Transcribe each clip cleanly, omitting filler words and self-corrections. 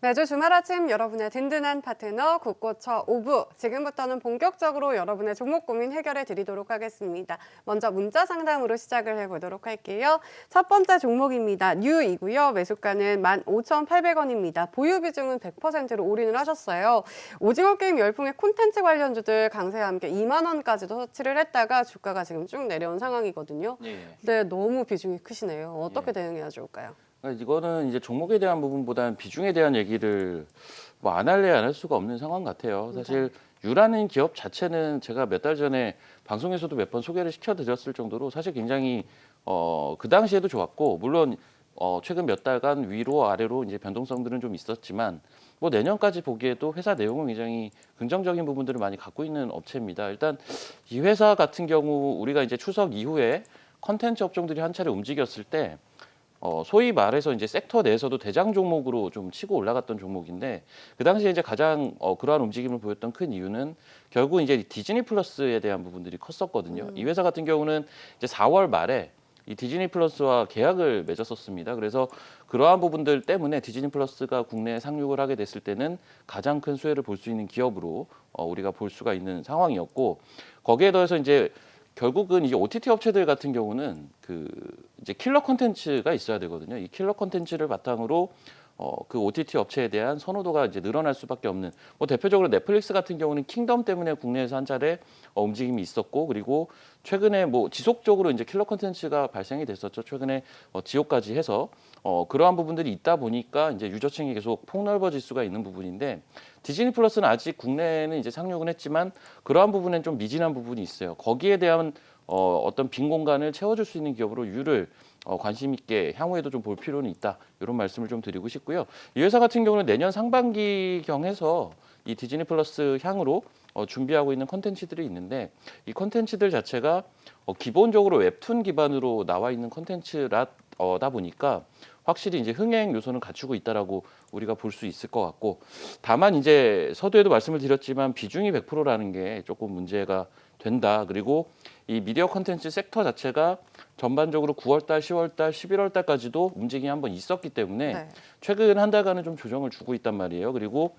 매주 주말 아침 여러분의 든든한 파트너 국고처 5부. 지금부터는 본격적으로 여러분의 종목 고민 해결해 드리도록 하겠습니다. 먼저 문자 상담으로 시작을 해보도록 할게요. 첫 번째 종목입니다. 뉴이고요. 매수가는 15,800원입니다. 보유 비중은 100%로 올인을 하셨어요. 오징어 게임 열풍의 콘텐츠 관련주들 강세와 함께 2만 원까지도 터치를 했다가 주가가 지금 쭉 내려온 상황이거든요. 예. 근데 너무 비중이 크시네요. 어떻게 예. 대응해야 좋을까요? 그러니까 이거는 이제 종목에 대한 부분보다는 비중에 대한 얘기를 뭐 안 할래 안 할 수가 없는 상황 같아요. 사실 유라는 기업 자체는 제가 몇 달 전에 방송에서도 몇 번 소개를 시켜드렸을 정도로 사실 굉장히 그 당시에도 좋았고 물론 최근 몇 달간 위로 아래로 이제 변동성들은 좀 있었지만 뭐 내년까지 보기에도 회사 내용은 굉장히 긍정적인 부분들을 많이 갖고 있는 업체입니다. 일단 이 회사 같은 경우 우리가 이제 추석 이후에 컨텐츠 업종들이 한 차례 움직였을 때 소위 말해서 이제 섹터 내에서도 대장 종목으로 좀 치고 올라갔던 종목인데 그 당시에 이제 가장 그러한 움직임을 보였던 큰 이유는 결국 이제 디즈니 플러스에 대한 부분들이 컸었거든요. 이 회사 같은 경우는 이제 4월 말에 이 디즈니 플러스와 계약을 맺었었습니다. 그래서 그러한 부분들 때문에 디즈니 플러스가 국내에 상륙을 하게 됐을 때는 가장 큰 수혜를 볼 수 있는 기업으로 우리가 볼 수가 있는 상황이었고 거기에 더해서 이제 결국은 이제 OTT 업체들 같은 경우는 그 이제 킬러 콘텐츠가 있어야 되거든요. 이 킬러 콘텐츠를 바탕으로 그 OTT 업체에 대한 선호도가 이제 늘어날 수밖에 없는 뭐 대표적으로 넷플릭스 같은 경우는 킹덤 때문에 국내에서 한 차례 움직임이 있었고 그리고 최근에 뭐 지속적으로 이제 킬러 콘텐츠가 발생이 됐었죠. 최근에 지옥까지 해서 그러한 부분들이 있다 보니까 이제 유저층이 계속 폭넓어질 수가 있는 부분인데 디즈니 플러스는 아직 국내에는 이제 상륙은 했지만 그러한 부분엔 좀 미진한 부분이 있어요. 거기에 대한 어떤 빈 공간을 채워줄 수 있는 기업으로 유를 관심 있게 향후에도 좀 볼 필요는 있다. 이런 말씀을 좀 드리고 싶고요. 이 회사 같은 경우는 내년 상반기경에서 이 디즈니 플러스 향으로 준비하고 있는 콘텐츠들이 있는데 이 콘텐츠들 자체가 기본적으로 웹툰 기반으로 나와 있는 콘텐츠다 보니까 확실히 이제 흥행 요소는 갖추고 있다라고 우리가 볼 수 있을 것 같고 다만 이제 서두에도 말씀을 드렸지만 비중이 100%라는 게 조금 문제가 된다. 그리고 이 미디어 콘텐츠 섹터 자체가 전반적으로 9월달, 10월달, 11월달까지도 움직임이 한번 있었기 때문에 네. 최근 한 달간은 좀 조정을 주고 있단 말이에요. 그리고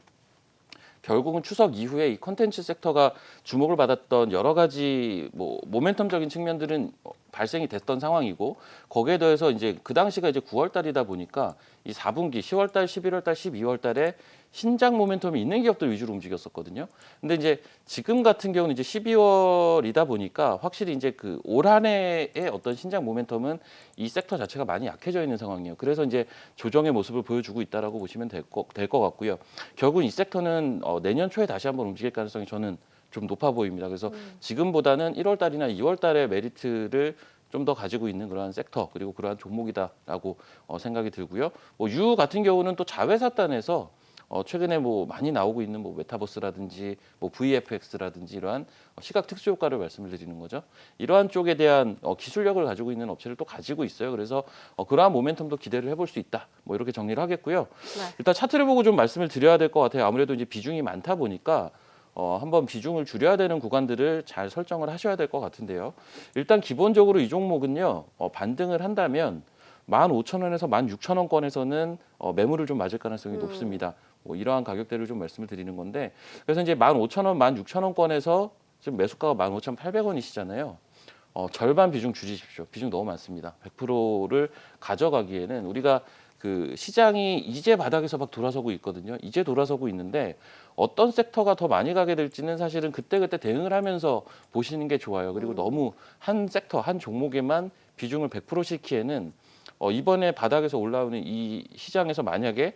결국은 추석 이후에 이 콘텐츠 섹터가 주목을 받았던 여러 가지 뭐 모멘텀적인 측면들은 발생이 됐던 상황이고 거기에 더해서 이제 그 당시가 이제 9월 달이다 보니까 이 4분기 10월 달, 11월 달, 12월 달에 신작 모멘텀이 있는 기업들 위주로 움직였었거든요. 근데 이제 지금 같은 경우는 이제 12월이다 보니까 확실히 이제 그 올 한 해의 어떤 신작 모멘텀은 이 섹터 자체가 많이 약해져 있는 상황이에요. 그래서 이제 조정의 모습을 보여주고 있다라고 보시면 될 것 같고요. 결국 이 섹터는 내년 초에 다시 한번 움직일 가능성이 저는 좀 높아 보입니다. 그래서 지금보다는 1월 달이나 2월 달에 메리트를 좀 더 가지고 있는 그러한 섹터 그리고 그러한 종목이다라고 생각이 들고요. 뭐 유 같은 경우는 또 자회사단에서 최근에 뭐 많이 나오고 있는 뭐 메타버스라든지 뭐 VFX라든지 이러한 시각 특수 효과를 말씀을 드리는 거죠. 이러한 쪽에 대한 기술력을 가지고 있는 업체를 또 가지고 있어요. 그래서 그러한 모멘텀도 기대를 해볼 수 있다. 뭐 이렇게 정리를 하겠고요. 네. 일단 차트를 보고 좀 말씀을 드려야 될 것 같아요. 아무래도 이제 비중이 많다 보니까 한번 비중을 줄여야 되는 구간들을 잘 설정을 하셔야 될 것 같은데요. 일단 기본적으로 이 종목은요. 반등을 한다면 15,000원에서 16,000원권에서는 매물을 좀 맞을 가능성이 높습니다. 뭐 이러한 가격대를 좀 말씀을 드리는 건데 그래서 이제 15,000원, 16,000원권에서 지금 매수가가 15,800원이시잖아요. 절반 비중 줄이십시오. 비중 너무 많습니다. 100%를 가져가기에는 우리가 그 시장이 이제 바닥에서 막 돌아서고 있거든요. 이제 돌아서고 있는데 어떤 섹터가 더 많이 가게 될지는 사실은 그때그때 대응을 하면서 보시는 게 좋아요. 그리고 너무 한 섹터, 한 종목에만 비중을 100% 싣기에는 이번에 바닥에서 올라오는 이 시장에서 만약에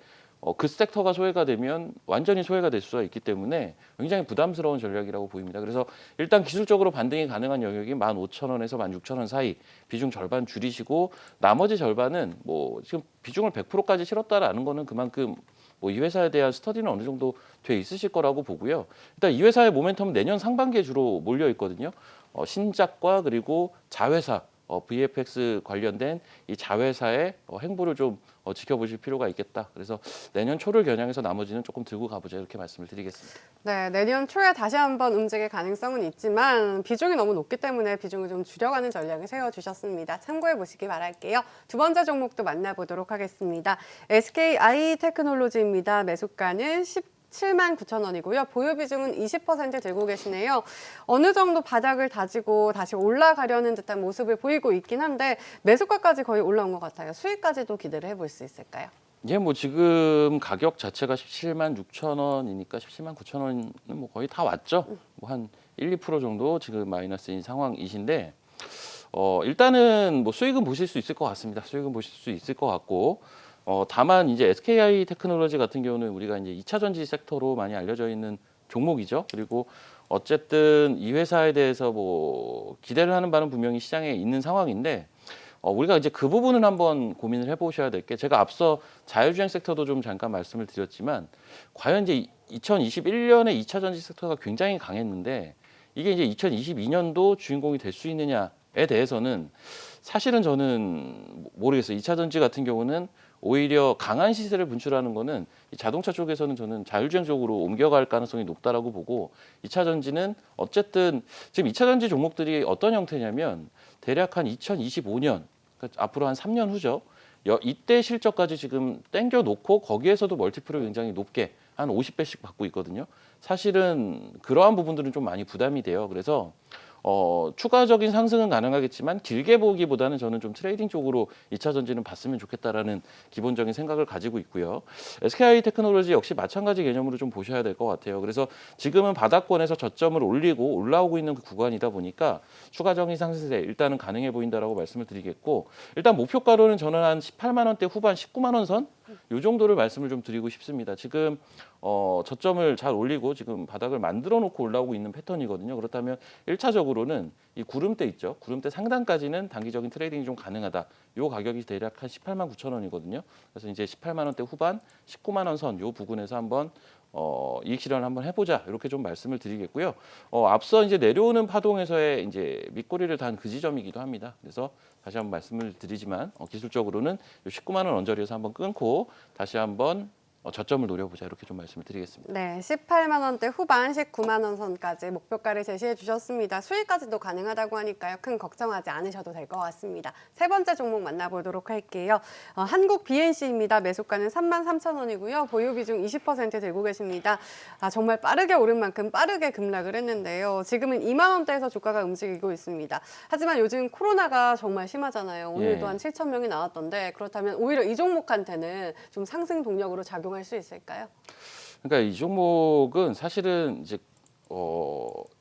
그 섹터가 소외가 되면 완전히 소외가 될 수가 있기 때문에 굉장히 부담스러운 전략이라고 보입니다. 그래서 일단 기술적으로 반등이 가능한 영역이 15,000원에서 16,000원 사이 비중 절반 줄이시고 나머지 절반은 뭐 지금 비중을 100%까지 실었다라는 거는 그만큼 뭐 이 회사에 대한 스터디는 어느 정도 돼 있으실 거라고 보고요. 일단 이 회사의 모멘텀은 내년 상반기에 주로 몰려 있거든요. 신작과 그리고 자회사 VFX 관련된 이 자회사의 행보를 좀 지켜보실 필요가 있겠다. 그래서 내년 초를 겨냥해서 나머지는 조금 들고 가보자 이렇게 말씀을 드리겠습니다. 네, 내년 초에 다시 한번 움직일 가능성은 있지만 비중이 너무 높기 때문에 비중을 좀 줄여가는 전략을 세워주셨습니다. 참고해 보시기 바랄게요. 두 번째 종목도 만나보도록 하겠습니다. SKI 테크놀로지입니다. 매수가는 17만 9천 원이고요. 보유 비중은 20% 들고 계시네요. 어느 정도 바닥을 다지고 다시 올라가려는 듯한 모습을 보이고 있긴 한데 매수가까지 거의 올라온 것 같아요. 수익까지도 기대를 해볼 수 있을까요? 예, 뭐 지금 가격 자체가 17만 6천 원이니까 17만 9천 원은 뭐 거의 다 왔죠. 뭐 한 1, 2% 정도 지금 마이너스인 상황이신데 일단은 뭐 수익은 보실 수 있을 것 같습니다. 수익은 보실 수 있을 것 같고 다만 이제 SKI 테크놀로지 같은 경우는 우리가 이제 2차 전지 섹터로 많이 알려져 있는 종목이죠. 그리고 어쨌든 이 회사에 대해서 뭐 기대를 하는 바는 분명히 시장에 있는 상황인데 우리가 이제 그 부분은 한번 고민을 해보셔야 될 게 제가 앞서 자율주행 섹터도 좀 잠깐 말씀을 드렸지만 과연 이제 2021년에 2차 전지 섹터가 굉장히 강했는데 이게 이제 2022년도 주인공이 될 수 있느냐에 대해서는 사실은 저는 모르겠어요. 2차 전지 같은 경우는 오히려 강한 시세를 분출하는 거는 이 자동차 쪽에서는 저는 자율주행 쪽으로 옮겨갈 가능성이 높다라고 보고 2차 전지는 어쨌든 지금 2차 전지 종목들이 어떤 형태냐면 대략 한 2025년 그러니까 앞으로 한 3년 후죠. 이때 실적까지 지금 땡겨 놓고 거기에서도 멀티플을 굉장히 높게 한 50배씩 받고 있거든요. 사실은 그러한 부분들은 좀 많이 부담이 돼요. 그래서 추가적인 상승은 가능하겠지만 길게 보기보다는 저는 좀 트레이딩 쪽으로 2차 전지는 봤으면 좋겠다라는 기본적인 생각을 가지고 있고요. SKI 테크놀로지 역시 마찬가지 개념으로 좀 보셔야 될 것 같아요. 그래서 지금은 바닥권에서 저점을 올리고 올라오고 있는 그 구간이다 보니까 추가적인 상승세 일단은 가능해 보인다라고 말씀을 드리겠고 일단 목표가로는 저는 한 18만 원대 후반 19만 원 선 이 정도를 말씀을 좀 드리고 싶습니다. 지금 저점을 잘 올리고 지금 바닥을 만들어 놓고 올라오고 있는 패턴이거든요. 그렇다면 1차적으로는 이 구름대 있죠. 구름대 상단까지는 단기적인 트레이딩이 좀 가능하다. 요 가격이 대략 한 18만 9천 원이거든요. 그래서 이제 18만 원대 후반 19만 원 선 요 부근에서 한번 이익 실현을 한번 해보자 이렇게 좀 말씀을 드리겠고요. 앞서 이제 내려오는 파동에서의 이제 밑꼬리를 단 그 지점이기도 합니다. 그래서 다시 한번 말씀을 드리지만 기술적으로는 19만 원 언저리에서 한번 끊고 다시 한번 저점을 노려보자 이렇게 좀 말씀을 드리겠습니다. 네, 18만 원대 후반 19만 원 선까지 목표가를 제시해 주셨습니다. 수익까지도 가능하다고 하니까요. 큰 걱정하지 않으셔도 될 것 같습니다. 세 번째 종목 만나보도록 할게요. 한국 BNC입니다. 매수가는 3만 3천 원이고요. 보유 비중 20% 들고 계십니다. 정말 빠르게 오른 만큼 빠르게 급락을 했는데요. 지금은 2만 원대에서 주가가 움직이고 있습니다. 하지만 요즘 코로나가 정말 심하잖아요. 오늘도 예. 한 7천 명이 나왔던데 그렇다면 오히려 이 종목한테는 좀 상승 동력으로 작용할 수 있을까요? 그러니까 이 종목은 사실은 이제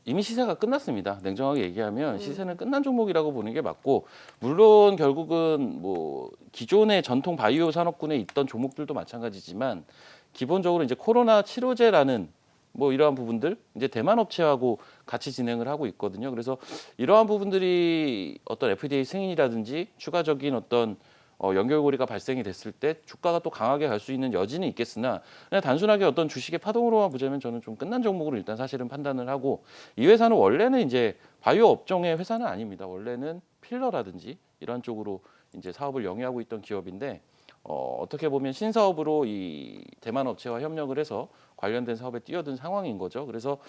이미 시세가 끝났습니다. 냉정하게 얘기하면 시세는 끝난 종목이라고 보는 게 맞고 물론 결국은 뭐 기존의 전통 바이오 산업군에 있던 종목들도 마찬가지지만 기본적으로 이제 코로나 치료제라는 뭐 이러한 부분들 이제 대만 업체하고 같이 진행을 하고 있거든요. 그래서 이러한 부분들이 어떤 FDA 승인이라든지 추가적인 어떤 연결고리가 발생이 됐을 때 주가가 또 강하게 갈 수 있는 여지는 있겠으나 그냥 단순하게 어떤 주식의 파동으로만 보자면 저는 좀 끝난 종목으로 일단 사실은 판단을 하고 이 회사는 원래는 이제 바이오 업종의 회사는 아닙니다. 원래는 필러라든지 이런 쪽으로 이제 사업을 영위하고 있던 기업인데 어떻게 보면 신사업으로 이 대만 업체와 협력을 해서 관련된 사업에 뛰어든 상황인 거죠. 그래서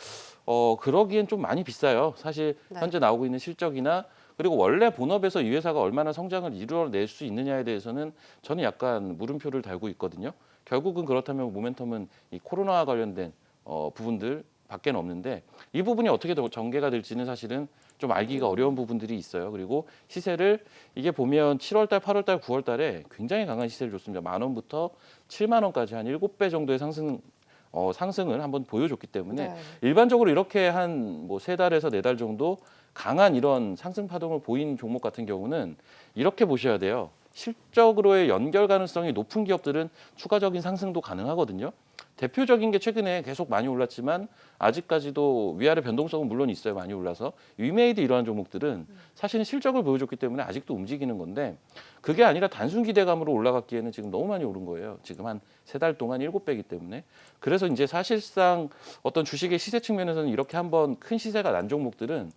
그러기엔 좀 많이 비싸요. 사실 네. 현재 나오고 있는 실적이나 그리고 원래 본업에서 이 회사가 얼마나 성장을 이루어낼 수 있느냐에 대해서는 저는 약간 물음표를 달고 있거든요. 결국은 그렇다면 모멘텀은 이 코로나와 관련된 부분들 밖에 없는데 이 부분이 어떻게 전개가 될지는 사실은 좀 알기가 어려운 부분들이 있어요. 그리고 시세를 이게 보면 7월달, 8월달, 9월달에 굉장히 강한 시세를 줬습니다. 10,000원부터 7만 원까지 한 7배 정도의 상승을 한번 보여줬기 때문에 네. 일반적으로 이렇게 한 뭐 3달에서 4달 정도 강한 이런 상승 파동을 보인 종목 같은 경우는 이렇게 보셔야 돼요. 실적으로의 연결 가능성이 높은 기업들은 추가적인 상승도 가능하거든요. 대표적인 게 최근에 계속 많이 올랐지만 아직까지도 위아래 변동성은 물론 있어요. 많이 올라서 위메이드 이러한 종목들은 사실은 실적을 보여줬기 때문에 아직도 움직이는 건데 그게 아니라 단순 기대감으로 올라갔기에는 지금 너무 많이 오른 거예요. 지금 한 3달 동안 7배이기 때문에 그래서 이제 사실상 어떤 주식의 시세 측면에서는 이렇게 한번 큰 시세가 난 종목들은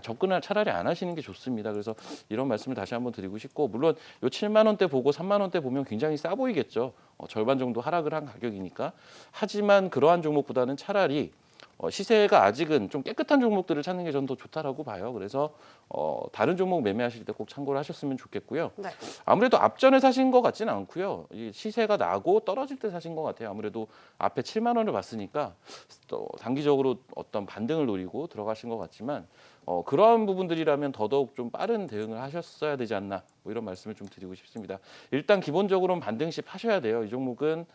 접근을 차라리 안 하시는 게 좋습니다. 그래서 이런 말씀을 다시 한번 드리고 싶고, 물론 요 7만 원대 보고 3만 원대 보면 굉장히 싸 보이겠죠. 절반 정도 하락을 한 가격이니까. 하지만 그러한 종목보다는 차라리 시세가 아직은 좀 깨끗한 종목들을 찾는 게 저는 더 좋다라고 봐요. 그래서 다른 종목 매매하실 때 꼭 참고를 하셨으면 좋겠고요. 네. 아무래도 앞전에 사신 것 같지는 않고요. 이 시세가 나고 떨어질 때 사신 것 같아요. 아무래도 앞에 7만 원을 봤으니까 또 단기적으로 어떤 반등을 노리고 들어가신 것 같지만 그러한 부분들이라면 더더욱 좀 빠른 대응을 하셨어야 되지 않나, 뭐 이런 말씀을 좀 드리고 싶습니다. 일단 기본적으로는 반등씩 하셔야 돼요. 이 종목은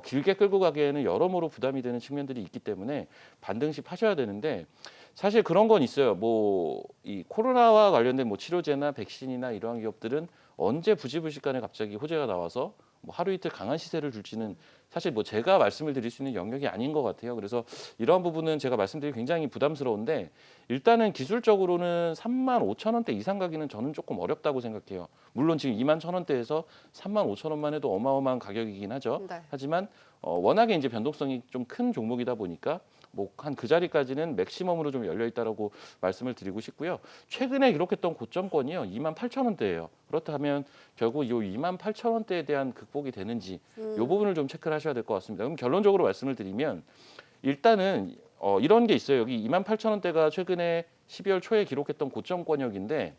길게 끌고 가기에는 여러모로 부담이 되는 측면들이 있기 때문에 반등씩 하셔야 되는데, 사실 그런 건 있어요. 뭐 이 코로나와 관련된 뭐 치료제나 백신이나 이러한 기업들은 언제 부지불식간에 갑자기 호재가 나와서 뭐 하루 이틀 강한 시세를 줄지는 사실 뭐 제가 말씀을 드릴 수 있는 영역이 아닌 것 같아요. 그래서 이러한 부분은 제가 말씀드리기 굉장히 부담스러운데, 일단은 기술적으로는 3만 5천 원대 이상 가기는 저는 조금 어렵다고 생각해요. 물론 지금 2만 1천 원대에서 3만 5천 원만 해도 어마어마한 가격이긴 하죠. 네. 하지만 워낙에 이제 변동성이 좀 큰 종목이다 보니까 뭐 한 그 자리까지는 맥시멈으로 좀 열려 있다라고 말씀을 드리고 싶고요. 최근에 기록했던 고점권이요, 2만 8천 원대예요. 그렇다면 결국 이 2만 8천 원대에 대한 극복이 되는지 이 부분을 좀 체크를 하셔야 될 것 같습니다. 그럼 결론적으로 말씀을 드리면, 일단은 이런 게 있어요. 여기 2만 8천 원대가 최근에 12월 초에 기록했던 고점권역인데,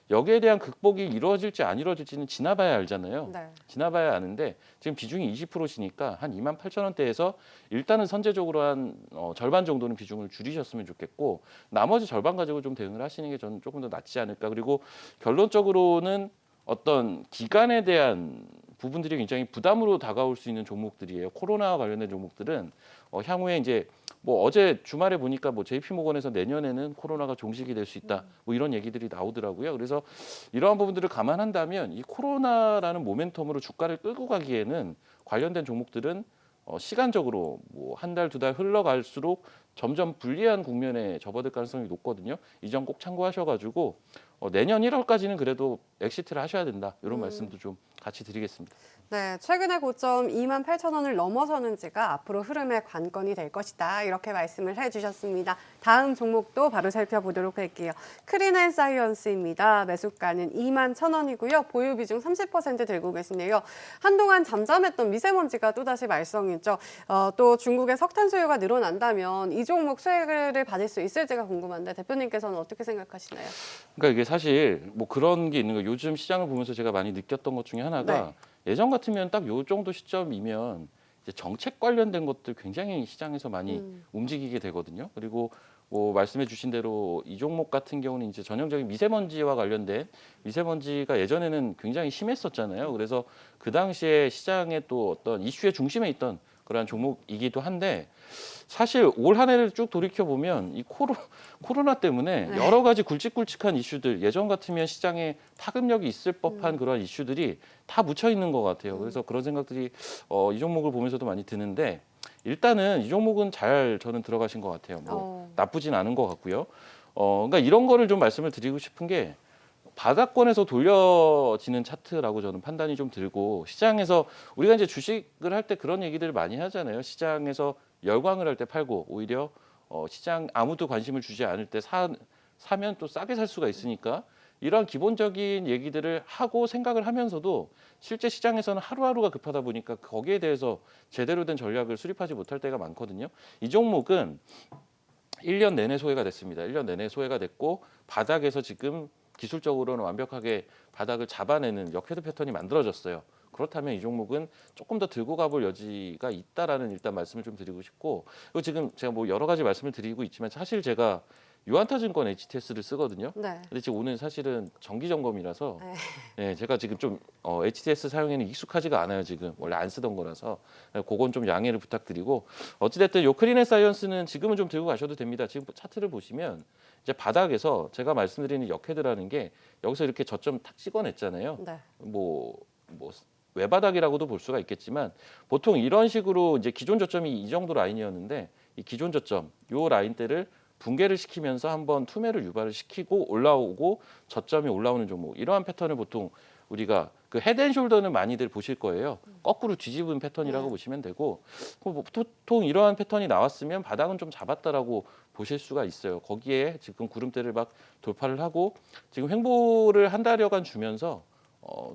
여기에 대한 극복이 이루어질지 안 이루어질지는 지나봐야 알잖아요. 네. 지나봐야 아는데 지금 비중이 20%시니까 한 2만 8천 원대에서 일단은 선제적으로 한 절반 정도는 비중을 줄이셨으면 좋겠고, 나머지 절반 가지고 좀 대응을 하시는 게 저는 조금 더 낫지 않을까. 그리고 결론적으로는 어떤 기간에 대한 부분들이 굉장히 부담으로 다가올 수 있는 종목들이에요. 코로나와 관련된 종목들은 향후에 이제 뭐 어제 주말에 보니까 뭐 JP모건에서 내년에는 코로나가 종식이 될 수 있다, 뭐 이런 얘기들이 나오더라고요. 그래서 이러한 부분들을 감안한다면 이 코로나라는 모멘텀으로 주가를 끌고 가기에는 관련된 종목들은 시간적으로 뭐 한 달, 두 달 흘러갈수록 점점 불리한 국면에 접어들 가능성이 높거든요. 이 점 꼭 참고하셔가지고 내년 1월까지는 그래도 엑시트를 하셔야 된다, 이런 말씀도 좀 같이 드리겠습니다. 네, 최근의 고점 2만 8천 원을 넘어서는지가 앞으로 흐름의 관건이 될 것이다, 이렇게 말씀을 해주셨습니다. 다음 종목도 바로 살펴보도록 할게요. 크린앤사이언스입니다. 매수가는 2만 1천 원이고요. 보유 비중 30% 들고 계시네요. 한동안 잠잠했던 미세먼지가 또다시 말썽이죠. 또 중국의 석탄 수요가 늘어난다면 이 종목 수혜를 받을 수 있을지가 궁금한데, 대표님께서는 어떻게 생각하시나요? 그러니까 이게 사실 뭐 그런 게 있는 거예요. 요즘 시장을 보면서 제가 많이 느꼈던 것 중에 하나가, 네. 예전 같으면 딱 요 정도 시점이면 이제 정책 관련된 것들 굉장히 시장에서 많이 움직이게 되거든요. 그리고 뭐 말씀해 주신 대로 이 종목 같은 경우는 이제 전형적인 미세먼지와 관련된, 미세먼지가 예전에는 굉장히 심했었잖아요. 그래서 그 당시에 시장의 또 어떤 이슈의 중심에 있던 그러한 종목이기도 한데, 사실 올 한 해를 쭉 돌이켜 보면 이 코로나 때문에 네. 여러 가지 굵직굵직한 이슈들, 예전 같으면 시장에 파급력이 있을 법한 그런 이슈들이 다 묻혀 있는 것 같아요. 그래서 그런 생각들이 이 종목을 보면서도 많이 드는데, 일단은 이 종목은 잘 저는 들어가신 것 같아요. 뭐 나쁘진 않은 것 같고요. 그러니까 이런 거를 좀 말씀을 드리고 싶은 게, 바닥권에서 돌려지는 차트라고 저는 판단이 좀 들고, 시장에서 우리가 이제 주식을 할 때 그런 얘기들을 많이 하잖아요. 시장에서 열광을 할 때 팔고, 오히려 시장 아무도 관심을 주지 않을 때 사면 또 싸게 살 수가 있으니까, 이런 기본적인 얘기들을 하고 생각을 하면서도 실제 시장에서는 하루하루가 급하다 보니까 거기에 대해서 제대로 된 전략을 수립하지 못할 때가 많거든요. 이 종목은 1년 내내 소외가 됐습니다. 1년 내내 소외가 됐고, 바닥에서 지금 기술적으로는 완벽하게 바닥을 잡아내는 역헤드 패턴이 만들어졌어요. 그렇다면 이 종목은 조금 더 들고 가볼 여지가 있다라는 일단 말씀을 좀 드리고 싶고, 그리고 지금 제가 뭐 여러 가지 말씀을 드리고 있지만, 사실 제가 유한타증권 HTS를 쓰거든요. 네. 근데 지금 오늘 사실은 정기 점검이라서 네. 네, 제가 지금 좀 HTS 사용에는 익숙하지가 않아요. 지금 원래 안 쓰던 거라서 그건 좀 양해를 부탁드리고, 어찌됐든 요 크린앤사이언스는 지금은 좀 들고 가셔도 됩니다. 지금 차트를 보시면 이제 바닥에서 제가 말씀드리는 역헤드라는 게 여기서 이렇게 저점 탁 찍어냈잖아요. 네. 뭐 외바닥이라고도 볼 수가 있겠지만, 보통 이런 식으로 이제 기존 저점이 이 정도 라인이었는데, 이 기존 저점 요 라인대를 붕괴를 시키면서 한번 투매를 유발을 시키고 올라오고 저점이 올라오는 종목, 이러한 패턴을 보통 우리가 그 헤드앤숄더는 많이들 보실 거예요. 거꾸로 뒤집은 패턴이라고 보시면 되고 뭐 보통 이러한 패턴이 나왔으면 바닥은 좀 잡았다라고 보실 수가 있어요. 거기에 지금 구름대를 막 돌파를 하고 지금 횡보를 한 달여간 주면서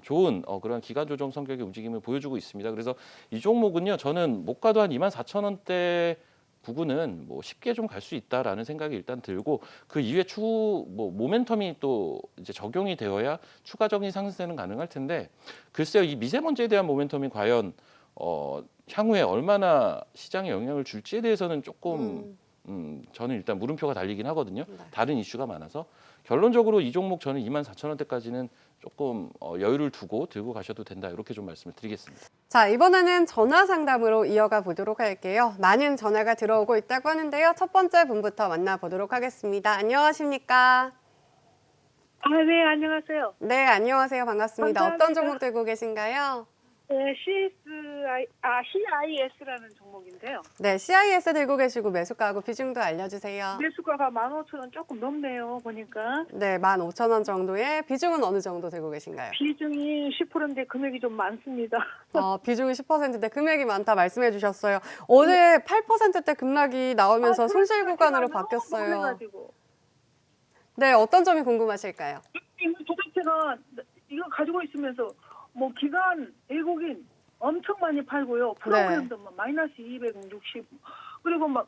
좋은 그런 기간 조정 성격의 움직임을 보여주고 있습니다. 그래서 이 종목은요, 저는 못 가도 한 24,000원대 부근은 뭐 쉽게 좀 갈 수 있다라는 생각이 일단 들고 그 이후에 뭐 모멘텀이 또 이제 적용이 되어야 추가적인 상승세는 가능할 텐데 글쎄요, 이 미세먼지에 대한 모멘텀이 과연 향후에 얼마나 시장에 영향을 줄지에 대해서는 조금 저는 일단 물음표가 달리긴 하거든요. 네. 다른 이슈가 많아서 결론적으로 이 종목 저는 24,000원대까지는 조금 여유를 두고 들고 가셔도 된다 이렇게 좀 말씀을 드리겠습니다. 자, 이번에는 전화 상담으로 이어가 보도록 할게요. 많은 전화가 들어오고 있다고 하는데요. 첫 번째 분부터 만나보도록 하겠습니다. 안녕하십니까? 아, 네, 안녕하세요. 네, 안녕하세요. 반갑습니다. 감사합니다. 어떤 종목 들고 계신가요? 네, CIS라는 종목인데요. 네, CIS 들고 계시고 매수가하고 비중도 알려주세요. 매수가가 15,000원 조금 넘네요, 보니까. 네, 15,000원 정도의 비중은 어느 정도 들고 계신가요? 비중이 10%인데 금액이 좀 많습니다. 비중이 10%대 금액이 많다 말씀해 주셨어요. 어제 8%대 급락이 나오면서 손실 구간으로 바뀌었어요. 놀래가지고. 네, 어떤 점이 궁금하실까요? 도대체가 이거 가지고 있으면서 뭐 기관, 외국인 엄청 많이 팔고요. 프로그램도 막 마이너스 260 그리고 막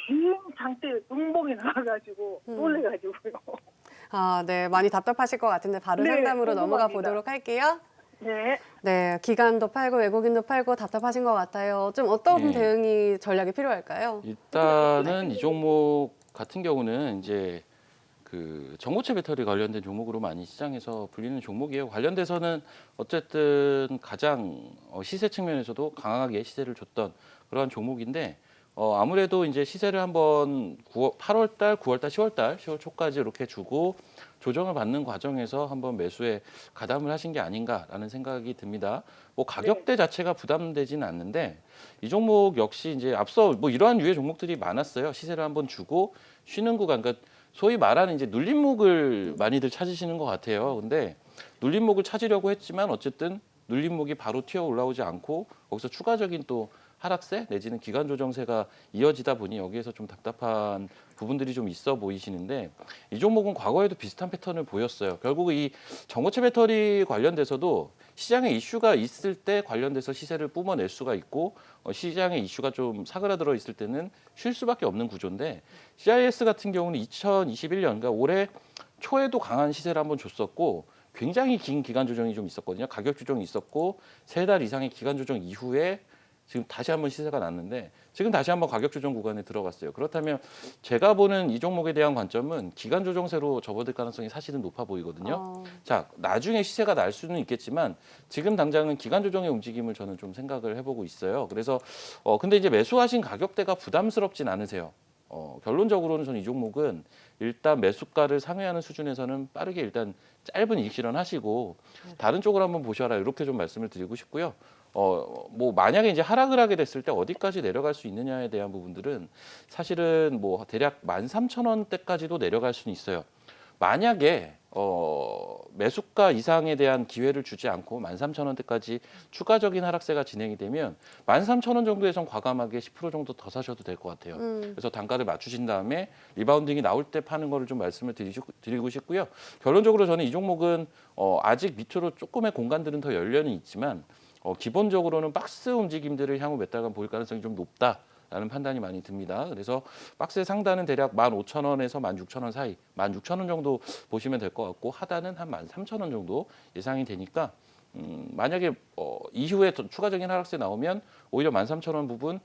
긴 장대 응봉이 나와가지고 놀래가지고요. 아, 네, 많이 답답하실 것 같은데 바로 네, 상담으로 넘어가 궁금합니다. 보도록 할게요. 네. 네, 기관도 팔고 외국인도 팔고 답답하신 것 같아요. 좀 어떤 네. 대응이 전략이 필요할까요? 일단은 이 종목 같은 경우는 이제 그 전고체 배터리 관련된 종목으로 많이 시장에서 불리는 종목이에요. 관련돼서는 어쨌든 가장 시세 측면에서도 강하게 시세를 줬던 그러한 종목인데 아무래도 이제 시세를 한번 8월달, 9월달, 10월달, 10월 초까지 이렇게 주고 조정을 받는 과정에서 한번 매수에 가담을 하신 게 아닌가라는 생각이 듭니다. 뭐 가격대 자체가 부담되지는 않는데 이 종목 역시 이제 앞서 뭐 이러한 유의 종목들이 많았어요. 시세를 한번 주고 쉬는 구간, 그러니까 소위 말하는 이제 눌림목을 많이들 찾으시는 것 같아요. 근데 눌림목을 찾으려고 했지만 어쨌든 눌림목이 바로 튀어 올라오지 않고 거기서 추가적인 또 하락세 내지는 기간 조정세가 이어지다 보니 여기에서 좀 답답한 부분들이 좀 있어 보이시는데 이 종목은 과거에도 비슷한 패턴을 보였어요. 결국 이 전고체 배터리 관련돼서도 시장에 이슈가 있을 때 관련돼서 시세를 뿜어낼 수가 있고 시장에 이슈가 좀 사그라들어 있을 때는 쉴 수밖에 없는 구조인데 CIS 같은 경우는 2021년 그러니까 올해 초에도 강한 시세를 한번 줬었고 굉장히 긴 기간 조정이 좀 있었거든요. 가격 조정이 있었고 3달 이상의 기간 조정 이후에 지금 다시 한번 시세가 났는데 지금 다시 한번 가격 조정 구간에 들어갔어요. 그렇다면 제가 보는 이 종목에 대한 관점은 기간 조정세로 접어들 가능성이 사실은 높아 보이거든요. 자, 나중에 시세가 날 수는 있겠지만 지금 당장은 기간 조정의 움직임을 저는 좀 생각을 해보고 있어요. 그래서 근데 이제 매수하신 가격대가 부담스럽진 않으세요. 결론적으로는 저는 이 종목은 일단 매수가를 상회하는 수준에서는 빠르게 일단 짧은 이익 실현하시고 다른 쪽으로 한번 보셔라 이렇게 좀 말씀을 드리고 싶고요. 뭐 만약에 이제 하락을 하게 됐을 때 어디까지 내려갈 수 있느냐에 대한 부분들은 사실은 뭐 대략 13,000원대까지도 내려갈 수는 있어요. 만약에 매수가 이상에 대한 기회를 주지 않고 13,000원대까지 추가적인 하락세가 진행이 되면 13,000원 정도에선 과감하게 10% 정도 더 사셔도 될 것 같아요. 그래서 단가를 맞추신 다음에 리바운딩이 나올 때 파는 거를 좀 말씀을 드리고 싶고요. 결론적으로 저는 이 종목은 아직 밑으로 조금의 공간들은 더 열려는 있지만 기본적으로는 박스 움직임들을 향후 몇 달간 보일 가능성이 좀 높다라는 판단이 많이 듭니다. 그래서 박스의 상단은 대략 15,000원에서 16,000원 사이, 16,000원 정도 보시면 될 것 같고 하단은 한 13,000원 정도 예상이 되니까 만약에 이후에 더 추가적인 하락세 나오면 오히려 13,000원 부분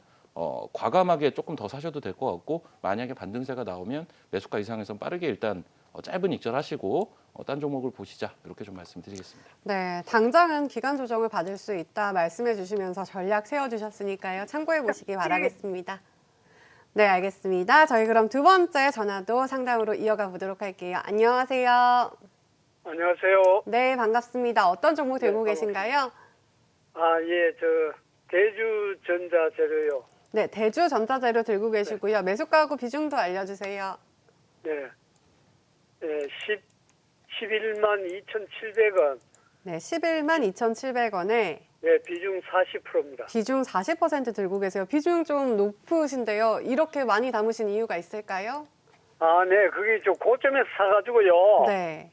과감하게 조금 더 사셔도 될 것 같고 만약에 반등세가 나오면 매수가 이상에선 빠르게 일단 짧은 익절하시고 딴 종목을 보시자 이렇게 좀 말씀드리겠습니다. 네, 당장은 기간 조정을 받을 수 있다 말씀해 주시면서 전략 세워주셨으니까요. 참고해 보시기 바라겠습니다. 네, 알겠습니다. 저희 그럼 두 번째 전화도 상담으로 이어가 보도록 할게요. 안녕하세요. 안녕하세요. 네, 반갑습니다. 어떤 종목 들고 네, 계신가요? 예, 대주전자재료요. 네, 대주전자재료 들고 계시고요. 매수가하고 비중도 알려주세요. 네. 11만 2,700원. 네, 11만 2,700원에 예, 비중 40%입니다. 비중 40% 들고 계세요. 비중 좀 높으신데요. 이렇게 많이 담으신 이유가 있을까요? 아, 네, 그게 저 고점에서 사가지고요. 네.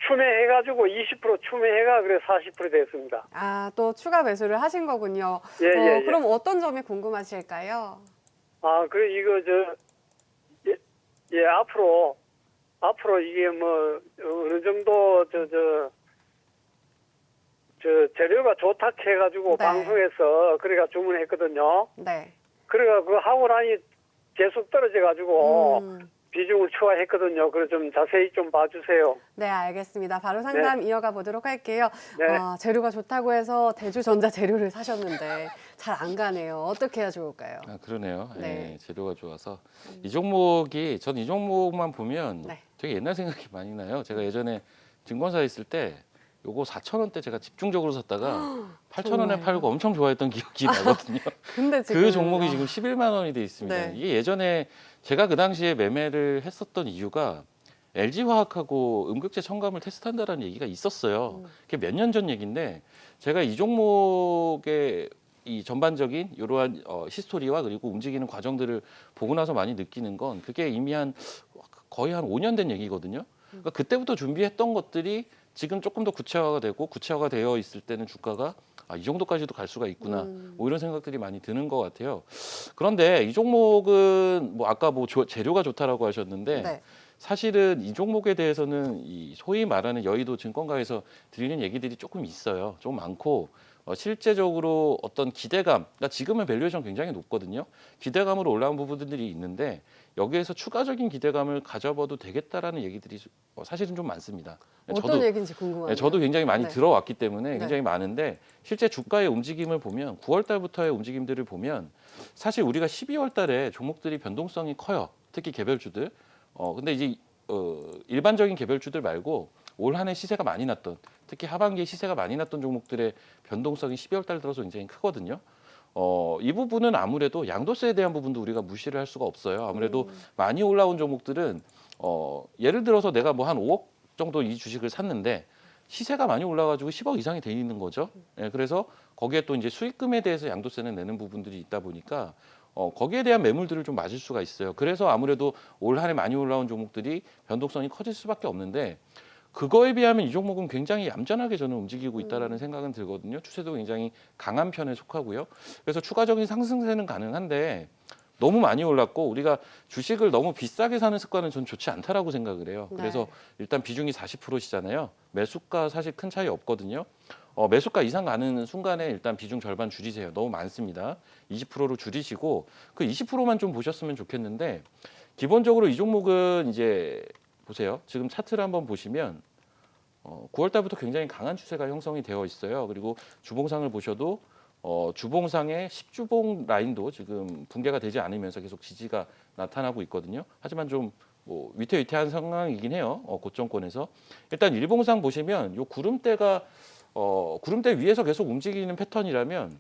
추매해가지고 20% 추매해가 그래 40% 됐습니다. 아, 또 추가 매수를 하신 거군요. 예, 예, 예. 그럼 어떤 점이 궁금하실까요? 아, 그래 이거 앞으로 이게 뭐 어느 정도 재료가 좋다 해가지고 네. 방송에서 그래가 주문했거든요. 네. 그래가 그 하고 나니 계속 떨어져가지고 음, 비중을 추가했거든요. 그래 좀 자세히 좀 봐주세요. 네, 알겠습니다. 바로 상담 이어가 보도록 할게요. 네. 재료가 좋다고 해서 대주전자 재료를 사셨는데 잘 안 가네요. 어떻게 해야 좋을까요? 아, 그러네요. 네. 예, 재료가 좋아서 이 종목이 전 이 종목만 보면 네. 되게 옛날 생각이 많이 나요. 제가 예전에 증권사에 있을 때 요거 4,000원대 제가 집중적으로 샀다가 8,000원에 정말요? 팔고 엄청 좋아했던 기억이 나거든요. 근데 지금 그 종목이 지금 11만 원이 돼 있습니다. 네. 이게 예전에 제가 그 당시에 매매를 했었던 이유가 LG화학하고 음극재 첨가물 테스트한다라는 얘기가 있었어요. 그게 몇 년 전 얘기인데 제가 이 종목의 이 전반적인 이러한 히스토리와 그리고 움직이는 과정들을 보고 나서 많이 느끼는 건 그게 이미 거의 한 5년 된 얘기거든요. 그러니까 그때부터 준비했던 것들이 지금 조금 더 구체화가 되고 구체화가 되어 있을 때는 주가가 이 정도까지도 갈 수가 있구나. 뭐 이런 생각들이 많이 드는 것 같아요. 그런데 이 종목은 뭐 아까 뭐 재료가 좋다라고 하셨는데 네. 사실은 이 종목에 대해서는 이 소위 말하는 여의도 증권가에서 드리는 얘기들이 조금 있어요. 좀 많고 실제적으로 어떤 기대감, 그러니까 지금은 밸류에이션 굉장히 높거든요. 기대감으로 올라온 부분들이 있는데 여기에서 추가적인 기대감을 가져봐도 되겠다라는 얘기들이 사실은 좀 많습니다. 어떤 얘기인지 궁금하네요. 저도 굉장히 많이 네. 들어왔기 때문에 네. 굉장히 많은데 실제 주가의 움직임을 보면 9월 달부터의 움직임들을 보면 사실 우리가 12월 달에 종목들이 변동성이 커요. 특히 개별주들. 근데 이제 일반적인 개별주들 말고 올 한 해 시세가 많이 났던 특히 하반기에 시세가 많이 났던 종목들의 변동성이 12월 달 들어서 굉장히 크거든요. 이 부분은 아무래도 양도세에 대한 부분도 우리가 무시를 할 수가 없어요. 아무래도 많이 올라온 종목들은 예를 들어서 내가 뭐 한 5억 정도 이 주식을 샀는데 시세가 많이 올라가지고 10억 이상이 돼 있는 거죠. 예, 그래서 거기에 또 이제 수익금에 대해서 양도세는 내는 부분들이 있다 보니까 거기에 대한 매물들을 좀 맞을 수가 있어요. 그래서 아무래도 올 한 해 많이 올라온 종목들이 변동성이 커질 수밖에 없는데 그거에 비하면 이 종목은 굉장히 얌전하게 저는 움직이고 있다라는 생각은 들거든요. 추세도 굉장히 강한 편에 속하고요. 그래서 추가적인 상승세는 가능한데 너무 많이 올랐고 우리가 주식을 너무 비싸게 사는 습관은 전 좋지 않다라고 생각을 해요. 네. 그래서 일단 비중이 40%시잖아요. 매수가 사실 큰 차이 없거든요. 매수가 이상 가는 순간에 일단 비중 절반 줄이세요. 너무 많습니다. 20%로 줄이시고 그 20%만 좀 보셨으면 좋겠는데 기본적으로 이 종목은 이제 보세요. 지금 차트를 한번 보시면 9월 달부터 굉장히 강한 추세가 형성이 되어 있어요. 그리고 주봉상을 보셔도 주봉상의 10주봉 라인도 지금 붕괴가 되지 않으면서 계속 지지가 나타나고 있거든요. 하지만 좀 뭐 위태위태한 상황이긴 해요. 고점권에서 일단 일봉상 보시면 요 구름대가 구름대 위에서 계속 움직이는 패턴이라면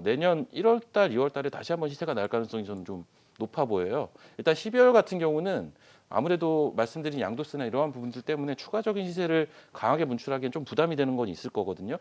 내년 1월 달, 2월 달에 다시 한번 시세가 날 가능성이 저는 좀 높아 보여요. 일단 12월 같은 경우는 아무래도 말씀드린 양도세나 이러한 부분들 때문에 추가적인 시세를 강하게 문출하기엔 좀 부담이 되는 건 있을 거거든요.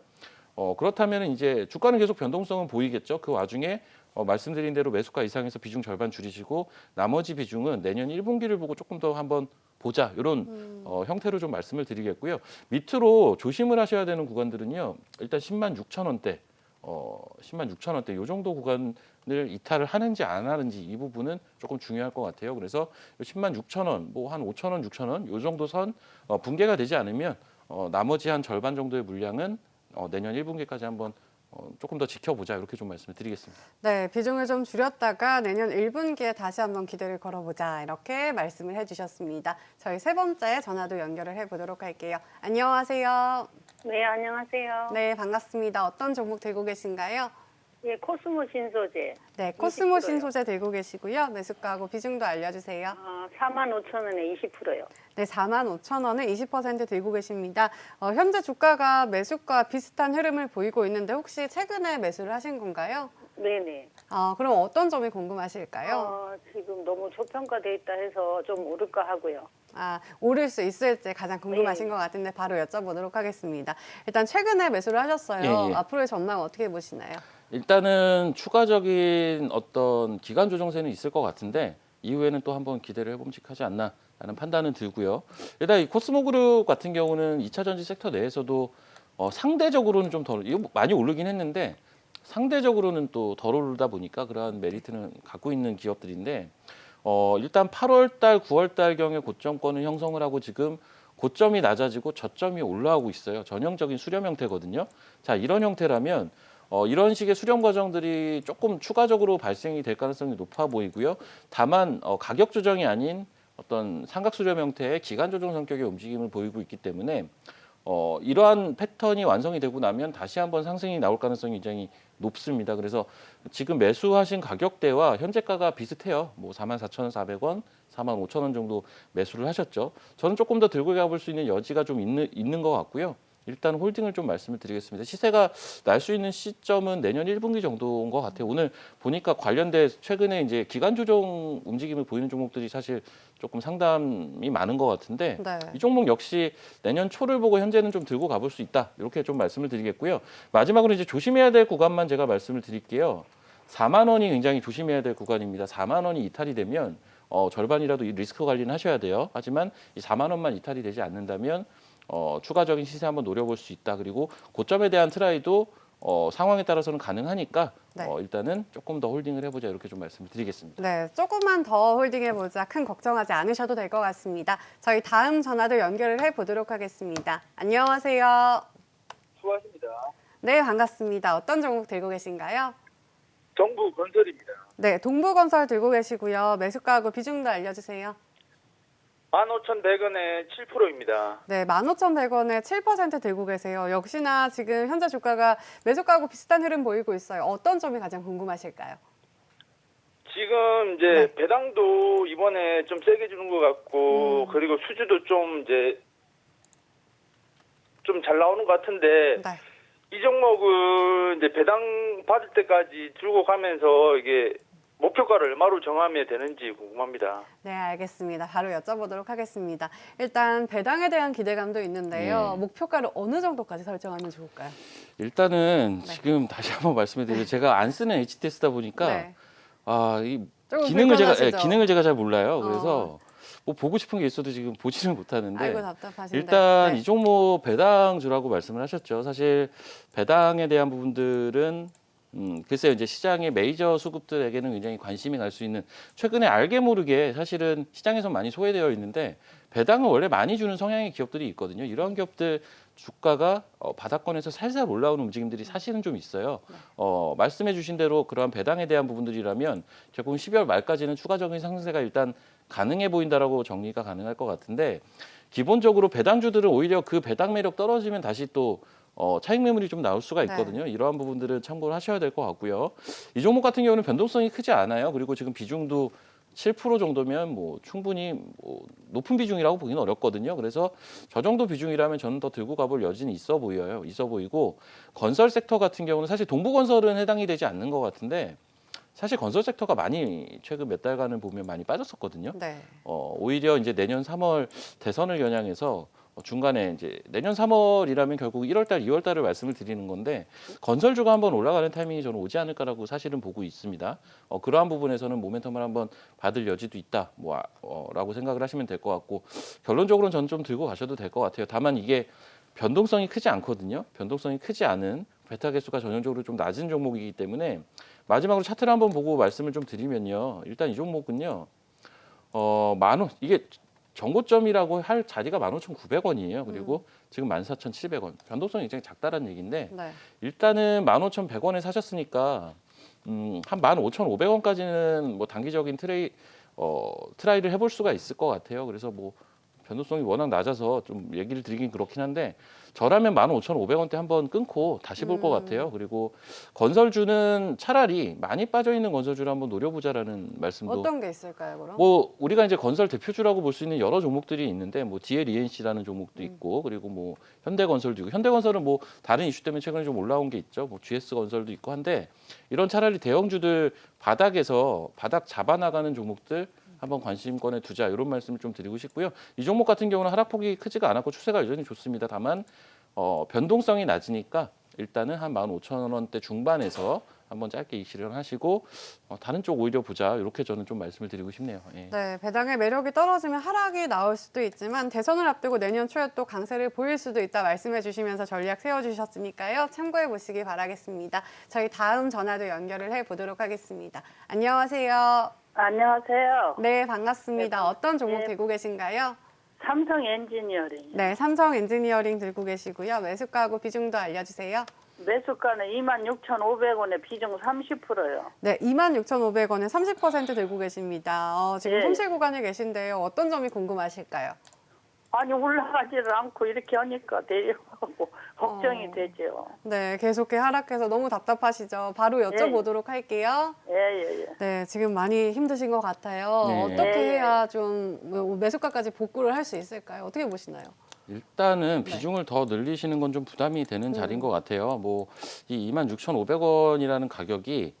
그렇다면 이제 주가는 계속 변동성은 보이겠죠. 그 와중에 말씀드린 대로 매수가 이상에서 비중 절반 줄이시고 나머지 비중은 내년 1분기를 보고 조금 더 한번 보자 이런 형태로 좀 말씀을 드리겠고요. 밑으로 조심을 하셔야 되는 구간들은요. 일단 10만 6천 원대, 10만 6천 원대 이 정도 구간을 이탈을 하는지 안 하는지 이 부분은 조금 중요할 것 같아요. 그래서 10만 6천 원, 뭐 한 5천 원, 6천 원 이 정도 선 붕괴가 되지 않으면 나머지 한 절반 정도의 물량은 내년 1분기까지 한번 조금 더 지켜보자 이렇게 좀 말씀을 드리겠습니다. 네, 비중을 좀 줄였다가 내년 1분기에 다시 한번 기대를 걸어보자 이렇게 말씀을 해주셨습니다. 저희 세 번째 전화도 연결을 해보도록 할게요. 안녕하세요. 네, 안녕하세요. 네, 반갑습니다. 어떤 종목 들고 계신가요? 예, 코스모 신소재. 네, 코스모 20%요. 신소재 들고 계시고요. 매수가하고 비중도 알려주세요. 45,000원에 20%요. 네, 45,000원에 20% 들고 계십니다. 현재 주가가 매수가 비슷한 흐름을 보이고 있는데 혹시 최근에 매수를 하신 건가요? 네네. 그럼 어떤 점이 궁금하실까요? 지금 너무 저평가돼 있다 해서 좀 오를까 하고요. 오를 수 있을지 가장 궁금하신 네. 것 같은데 바로 여쭤보도록 하겠습니다. 일단 최근에 매수를 하셨어요. 예. 앞으로의 전망 어떻게 보시나요? 일단은 추가적인 어떤 기간 조정세는 있을 것 같은데 이후에는 또 한번 기대를 해봄직하지 않나라는 판단은 들고요. 일단 이 코스모그룹 같은 경우는 2차 전지 섹터 내에서도 상대적으로는 좀 덜, 이거 많이 오르긴 했는데 상대적으로는 또 덜 오르다 보니까 그러한 메리트는 갖고 있는 기업들인데 일단 8월 달, 9월 달 경에 고점권을 형성을 하고 지금 고점이 낮아지고 저점이 올라오고 있어요. 전형적인 수렴 형태거든요. 자, 이런 형태라면 이런 식의 수렴 과정들이 조금 추가적으로 발생이 될 가능성이 높아 보이고요. 다만 가격 조정이 아닌 어떤 삼각 수렴 형태의 기간 조정 성격의 움직임을 보이고 있기 때문에 이러한 패턴이 완성이 되고 나면 다시 한번 상승이 나올 가능성이 굉장히 높습니다. 그래서 지금 매수하신 가격대와 현재가가 비슷해요. 뭐 44,400원, 45,000원 정도 매수를 하셨죠. 저는 조금 더 들고 가볼 수 있는 여지가 좀 있는 것 같고요. 일단 홀딩을 좀 말씀을 드리겠습니다. 시세가 날 수 있는 시점은 내년 1분기 정도인 것 같아요. 오늘 보니까 관련돼 최근에 이제 기간 조정 움직임을 보이는 종목들이 사실 조금 상담이 많은 것 같은데 네. 이 종목 역시 내년 초를 보고 현재는 좀 들고 가볼 수 있다. 이렇게 좀 말씀을 드리겠고요. 마지막으로 이제 조심해야 될 구간만 제가 말씀을 드릴게요. 4만 원이 굉장히 조심해야 될 구간입니다. 4만 원이 이탈이 되면 절반이라도 이 리스크 관리는 하셔야 돼요. 하지만 이 4만 원만 이탈이 되지 않는다면 추가적인 시세 한번 노려볼 수 있다. 그리고 고점에 대한 트라이도 상황에 따라서는 가능하니까 네. 일단은 조금 더 홀딩을 해보자 이렇게 좀 말씀을 드리겠습니다. 네, 조금만 더 홀딩해보자. 큰 걱정하지 않으셔도 될 것 같습니다. 저희 다음 전화도 연결을 해보도록 하겠습니다. 안녕하세요. 수고하십니다. 네, 반갑습니다. 어떤 종목 들고 계신가요? 정부건설입니다. 네, 동부건설 들고 계시고요. 매수가하고 비중도 알려주세요. 15,100원에 7%입니다. 네, 15,100원에 7% 들고 계세요. 역시나 지금 현재 주가가 매수가하고 비슷한 흐름 보이고 있어요. 어떤 점이 가장 궁금하실까요? 지금 이제 네. 배당도 이번에 좀 세게 주는 것 같고 그리고 수주도 좀 이제 좀 잘 나오는 것 같은데 네. 이 종목은 이제 배당 받을 때까지 들고 가면서 이게 목표가를 얼마로 정하면 되는지 궁금합니다. 네, 알겠습니다. 바로 여쭤보도록 하겠습니다. 일단 배당에 대한 기대감도 있는데요. 네. 목표가를 어느 정도까지 설정하면 좋을까요? 일단은 네. 지금 다시 한번 말씀드리면 제가 안 쓰는 HTS다 보니까 네. 이 조금 기능을 불편하시죠? 기능을 제가 잘 몰라요. 그래서 뭐 보고 싶은 게 있어도 지금 보지는 못하는데 아이고 답답하신데. 일단 네. 이 종목 배당주라고 말씀을 하셨죠. 사실 배당에 대한 부분들은 글쎄요, 이제 시장의 메이저 수급들에게는 굉장히 관심이 갈 수 있는 최근에 알게 모르게 사실은 시장에서 많이 소외되어 있는데 배당을 원래 많이 주는 성향의 기업들이 있거든요. 이런 기업들 주가가 바닥권에서 살살 올라오는 움직임들이 사실은 좀 있어요. 말씀해 주신 대로 그러한 배당에 대한 부분들이라면 결국 12월 말까지는 추가적인 상승세가 일단 가능해 보인다라고 정리가 가능할 것 같은데 기본적으로 배당주들은 오히려 그 배당 매력 떨어지면 다시 또 차익 매물이 좀 나올 수가 있거든요. 이러한 부분들은 참고를 하셔야 될 것 같고요. 이 종목 같은 경우는 변동성이 크지 않아요. 그리고 지금 비중도 7% 정도면 뭐 충분히 높은 비중이라고 보기는 어렵거든요. 그래서 저 정도 비중이라면 저는 더 들고 가볼 여지는 있어 보여요. 있어 보이고 건설 섹터 같은 경우는 사실 동부건설은 해당이 되지 않는 것 같은데 사실 건설 섹터가 많이 최근 몇 달간은 보면 많이 빠졌었거든요. 네. 오히려 이제 내년 3월 대선을 겨냥해서 중간에 이제 내년 3월이라면 결국 1월달, 2월달을 말씀을 드리는 건데 건설주가 한번 올라가는 타이밍이 저는 오지 않을까라고 사실은 보고 있습니다. 그러한 부분에서는 모멘텀을 한번 받을 여지도 있다, 라고 생각을 하시면 될 것 같고 결론적으로는 저는 좀 들고 가셔도 될 것 같아요. 다만 이게 변동성이 크지 않거든요. 변동성이 크지 않은 베타 개수가 전형적으로 좀 낮은 종목이기 때문에 마지막으로 차트를 한번 보고 말씀을 좀 드리면요. 일단 이 종목은요. 이게 정고점이라고 할 자리가 15,900원이에요. 그리고 지금 14,700원. 변동성이 굉장히 작다라는 얘기인데 네. 일단은 15,100원에 사셨으니까 한 15,500원까지는 뭐 단기적인 트라이를 해볼 수가 있을 것 같아요. 그래서 뭐 변동성이 워낙 낮아서 좀 얘기를 드리긴 그렇긴 한데 저라면 15,500원대 한번 끊고 다시 볼 것 같아요. 그리고 건설주는 차라리 많이 빠져 있는 건설주를 한번 노려보자라는 말씀도. 어떤 게 있을까요, 그럼? 뭐 우리가 이제 건설 대표주라고 볼 수 있는 여러 종목들이 있는데 뭐 DLENC라는 종목도 있고 그리고 뭐 현대건설도 있고 현대건설은 뭐 다른 이슈 때문에 최근에 좀 올라온 게 있죠. 뭐 GS건설도 있고 한데 이런 차라리 대형주들 바닥에서 바닥 잡아나가는 종목들 한번 관심권에 두자 이런 말씀을 좀 드리고 싶고요. 이 종목 같은 경우는 하락폭이 크지가 않았고 추세가 여전히 좋습니다. 다만 변동성이 낮으니까 일단은 한 15,000원대 중반에서 한번 짧게 실현하시고 다른 쪽 오히려 보자 이렇게 저는 좀 말씀을 드리고 싶네요. 예. 네, 배당의 매력이 떨어지면 하락이 나올 수도 있지만 대선을 앞두고 내년 초에 또 강세를 보일 수도 있다 말씀해 주시면서 전략 세워주셨으니까요. 참고해 보시기 바라겠습니다. 저희 다음 전화도 연결을 해보도록 하겠습니다. 안녕하세요. 안녕하세요. 네, 반갑습니다. 어떤 종목 네. 들고 계신가요? 삼성 엔지니어링. 네, 삼성 엔지니어링 들고 계시고요. 매수가하고 비중도 알려주세요. 매수가는 26,500원에 비중 30%요. 네, 26,500원에 30% 들고 계십니다. 지금 네. 손실 구간에 계신데요. 어떤 점이 궁금하실까요? 아니 올라가지를 않고 이렇게 하니까 대려하고 걱정이 되죠. 네, 계속 하락해서 너무 답답하시죠? 바로 여쭤보도록 할게요. 예예예. 네, 지금 많이 힘드신 것 같아요. 네. 어떻게 네. 해야 좀 매수가까지 복구를 할 수 있을까요? 어떻게 보시나요? 일단은 네. 비중을 더 늘리시는 건 좀 부담이 되는 자리인 것 같아요. 뭐 이 26,500원이라는 가격이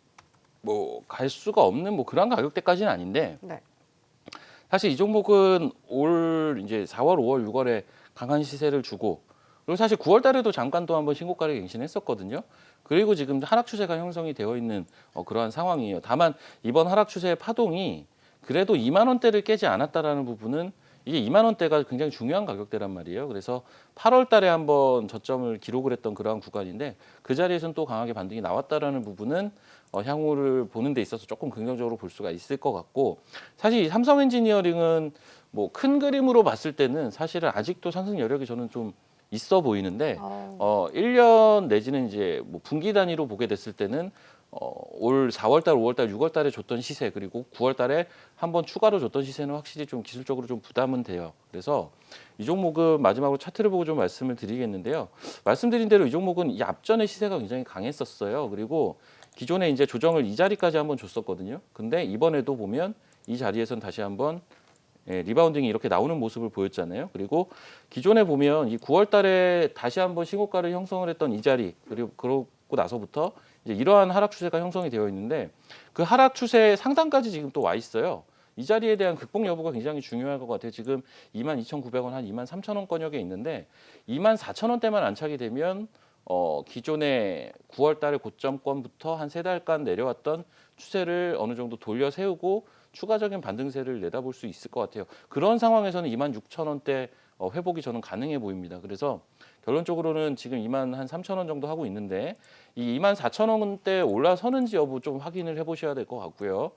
뭐 갈 수가 없는 뭐 그런 가격대까지는 아닌데 네. 사실 이 종목은 올 이제 4월, 5월, 6월에 강한 시세를 주고 그리고 사실 9월 달에도 잠깐 또 한번 신고가를 갱신했었거든요. 그리고 지금 하락 추세가 형성이 되어 있는 그러한 상황이에요. 다만 이번 하락 추세의 파동이 그래도 2만 원대를 깨지 않았다라는 부분은 이게 2만 원대가 굉장히 중요한 가격대란 말이에요. 그래서 8월 달에 한번 저점을 기록을 했던 그러한 구간인데 그 자리에서는 또 강하게 반등이 나왔다라는 부분은 향후를 보는 데 있어서 조금 긍정적으로 볼 수가 있을 것 같고 사실 이 삼성 엔지니어링은 뭐 큰 그림으로 봤을 때는 사실은 아직도 상승 여력이 저는 좀 있어 보이는데 1년 내지는 이제 뭐 분기 단위로 보게 됐을 때는 올 4월 달, 5월 달, 6월 달에 줬던 시세 그리고 9월 달에 한번 추가로 줬던 시세는 확실히 좀 기술적으로 좀 부담은 돼요. 그래서 이 종목은 마지막으로 차트를 보고 좀 말씀을 드리겠는데요. 말씀드린 대로 이 종목은 이 앞전의 시세가 굉장히 강했었어요. 그리고 기존에 이제 조정을 이 자리까지 한번 줬었거든요. 근데 이번에도 보면 이 자리에선 다시 한번 리바운딩이 이렇게 나오는 모습을 보였잖아요. 그리고 기존에 보면 이 9월 달에 다시 한번 신고가를 형성을 했던 이 자리 그리고 그러고 나서부터 이제 이러한 하락 추세가 형성이 되어 있는데 그 하락 추세 상단까지 지금 또 와 있어요. 이 자리에 대한 극복 여부가 굉장히 중요할 것 같아요. 지금 22,900원 한 23,000원권역에 있는데 24,000원대만 안착이 되면 기존의 9월 달의 고점권부터 한 3달간 내려왔던 추세를 어느 정도 돌려 세우고 추가적인 반등세를 내다볼 수 있을 것 같아요. 그런 상황에서는 26,000원대 회복이 저는 가능해 보입니다. 그래서 결론적으로는 지금 23,000원 정도 하고 있는데 이 24,000원대 올라서는지 여부 좀 확인을 해보셔야 될 것 같고요.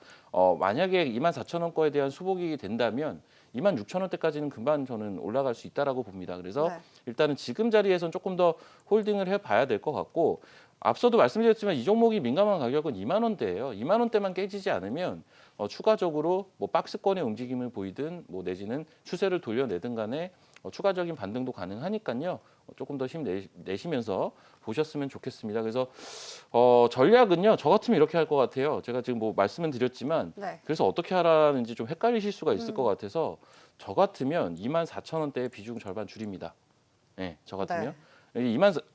만약에 24,000원 거에 대한 수복이 된다면 26,000원대까지는 금방 저는 올라갈 수 있다라고 봅니다. 그래서 네. 일단은 지금 자리에선 조금 더 홀딩을 해봐야 될 것 같고 앞서도 말씀드렸지만 이 종목이 민감한 가격은 2만 원대예요. 2만 원대만 깨지지 않으면 추가적으로 뭐 박스권의 움직임을 보이든 뭐 내지는 추세를 돌려내든 간에 추가적인 반등도 가능하니까요. 조금 더 힘내시면서 보셨으면 좋겠습니다. 그래서 전략은요. 저 같으면 이렇게 할 것 같아요. 제가 지금 뭐 말씀은 드렸지만 네. 그래서 어떻게 하라는지 좀 헷갈리실 수가 있을 것 같아서 저 같으면 24,000원대의 비중 절반 줄입니다. 네, 저 같으면.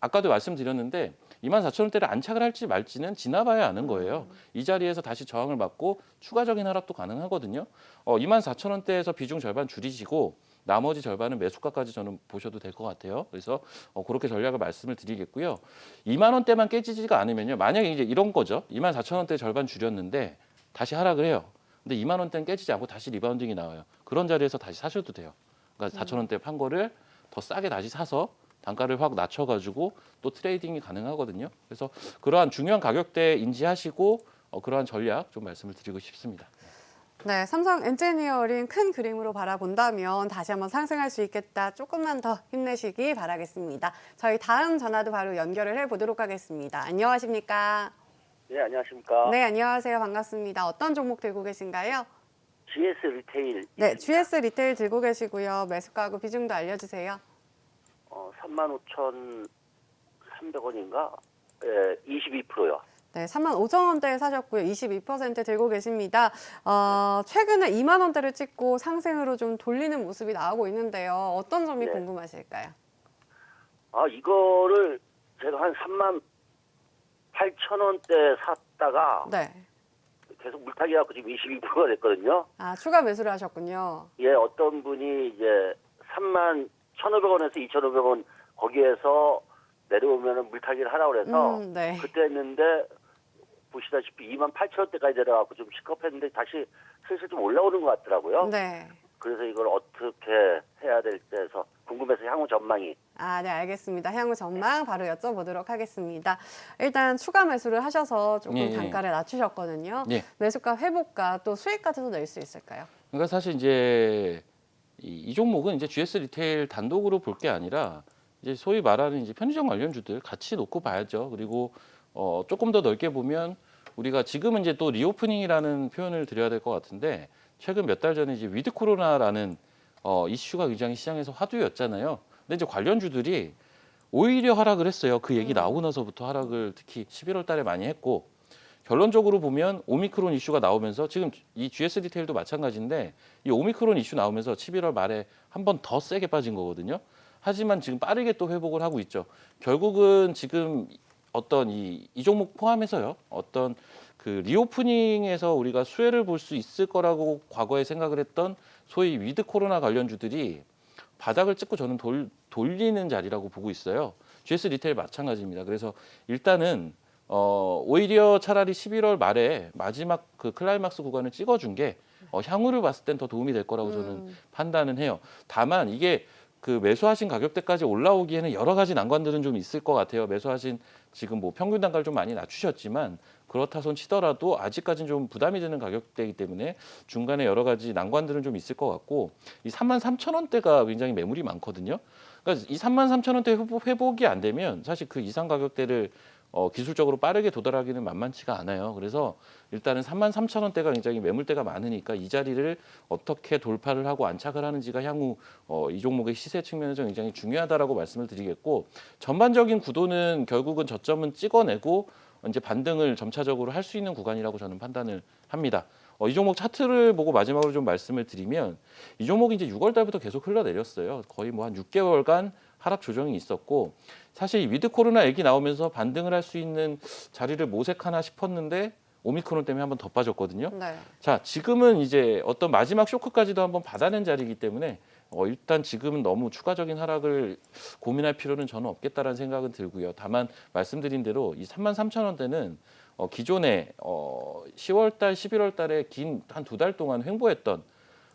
아까도 말씀드렸는데 24,000원대를 안착을 할지 말지는 지나봐야 아는 거예요. 이 자리에서 다시 저항을 맞고 추가적인 하락도 가능하거든요. 24,000원대에서 비중 절반 줄이시고 나머지 절반은 매수가까지 저는 보셔도 될 것 같아요. 그래서 그렇게 전략을 말씀을 드리겠고요. 2만 원대만 깨지지가 않으면요. 만약에 이제 이런 거죠. 24,000원대 절반 줄였는데 다시 하락을 해요. 근데 2만 원대는 깨지지 않고 다시 리바운딩이 나와요. 그런 자리에서 다시 사셔도 돼요. 그러니까 4,000원대 판 거를 더 싸게 다시 사서 단가를 확 낮춰가지고 또 트레이딩이 가능하거든요. 그래서 그러한 중요한 가격대 인지하시고 그러한 전략 좀 말씀을 드리고 싶습니다. 네, 삼성 엔지니어링 큰 그림으로 바라본다면 다시 한번 상승할 수 있겠다. 조금만 더 힘내시기 바라겠습니다. 저희 다음 전화도 바로 연결을 해보도록 하겠습니다. 안녕하십니까? 네, 안녕하십니까. 네, 안녕하세요. 반갑습니다. 어떤 종목 들고 계신가요? GS 리테일. 네, GS 리테일 들고 계시고요. 매수가하고 비중도 알려주세요. 35,300원인가? 예, 22%요. 네, 35,000원대에 사셨고요. 22% 들고 계십니다. 최근에 2만 원대를 찍고 상승으로 좀 돌리는 모습이 나오고 있는데요. 어떤 점이 네. 궁금하실까요? 이거를 제가 한 38,000원대 샀다가 네. 계속 물타기 해갖고 지금 22%가 됐거든요. 아, 추가 매수를 하셨군요. 예, 어떤 분이 이제 31,500원에서 2,500원 거기에서 내려오면은 물타기를 하라고 그래서 네. 그때 했는데 보시다시피 28,000원대까지 내려가고 좀 시급했는데 다시 슬슬 좀 올라오는 것 같더라고요. 네. 그래서 이걸 어떻게 해야 될지 해서 궁금해서 향후 전망이. 아, 네, 알겠습니다. 향후 전망 바로 여쭤보도록 하겠습니다. 일단 추가 매수를 하셔서 조금 예, 예. 단가를 낮추셨거든요. 예. 매수가 회복가 또 수익까지도 낼 수 있을까요? 그러니까 사실 이제 이 종목은 이제 GS 리테일 단독으로 볼 게 아니라 이제 소위 말하는 이제 편의점 관련주들 같이 놓고 봐야죠. 그리고 조금 더 넓게 보면 우리가 지금은 이제 또 리오프닝이라는 표현을 드려야 될 것 같은데 최근 몇 달 전에 이제 위드 코로나라는 이슈가 굉장히 시장에서 화두였잖아요. 근데 이제 관련주들이 오히려 하락을 했어요. 그 얘기 나오고 나서부터 하락을 특히 11월 달에 많이 했고 결론적으로 보면 오미크론 이슈가 나오면서 지금 이 GS 리테일도 마찬가지인데 이 오미크론 이슈 나오면서 11월 말에 한 번 더 세게 빠진 거거든요. 하지만 지금 빠르게 또 회복을 하고 있죠. 결국은 지금 어떤 이 종목 포함해서요. 어떤 그 리오프닝에서 우리가 수혜를 볼 수 있을 거라고 과거에 생각을 했던 소위 위드 코로나 관련주들이 바닥을 찍고 저는 돌리는 자리라고 보고 있어요. GS 리테일 마찬가지입니다. 그래서 일단은 오히려 차라리 11월 말에 마지막 그 클라이막스 구간을 찍어준 게 향후를 봤을 땐 더 도움이 될 거라고 저는 판단은 해요. 다만 이게 그 매수하신 가격대까지 올라오기에는 여러 가지 난관들은 좀 있을 것 같아요. 매수하신 지금 뭐 평균 단가를 좀 많이 낮추셨지만 그렇다 손 치더라도 아직까지는 좀 부담이 되는 가격대이기 때문에 중간에 여러 가지 난관들은 좀 있을 것 같고 이 33,000원대가 굉장히 매물이 많거든요. 그러니까 이 33,000원대 회복이 안 되면 사실 그 이상 가격대를 기술적으로 빠르게 도달하기는 만만치가 않아요. 그래서 일단은 33,000원대가 굉장히 매물대가 많으니까 이 자리를 어떻게 돌파를 하고 안착을 하는지가 향후 이 종목의 시세 측면에서 굉장히 중요하다라고 말씀을 드리겠고 전반적인 구도는 결국은 저점은 찍어내고 이제 반등을 점차적으로 할 수 있는 구간이라고 저는 판단을 합니다. 이 종목 차트를 보고 마지막으로 좀 말씀을 드리면 이 종목이 이제 6월 달부터 계속 흘러내렸어요. 거의 뭐 한 6개월간 하락 조정이 있었고 사실 위드 코로나 얘기 나오면서 반등을 할 수 있는 자리를 모색하나 싶었는데 오미크론 때문에 한번 더 빠졌거든요. 네. 자, 지금은 이제 어떤 마지막 쇼크까지도 한번 받아낸 자리이기 때문에 일단 지금은 너무 추가적인 하락을 고민할 필요는 저는 없겠다라는 생각은 들고요. 다만 말씀드린 대로 이 33,000원대는 기존에 10월 달, 11월 달에 긴 한 2달 동안 횡보했던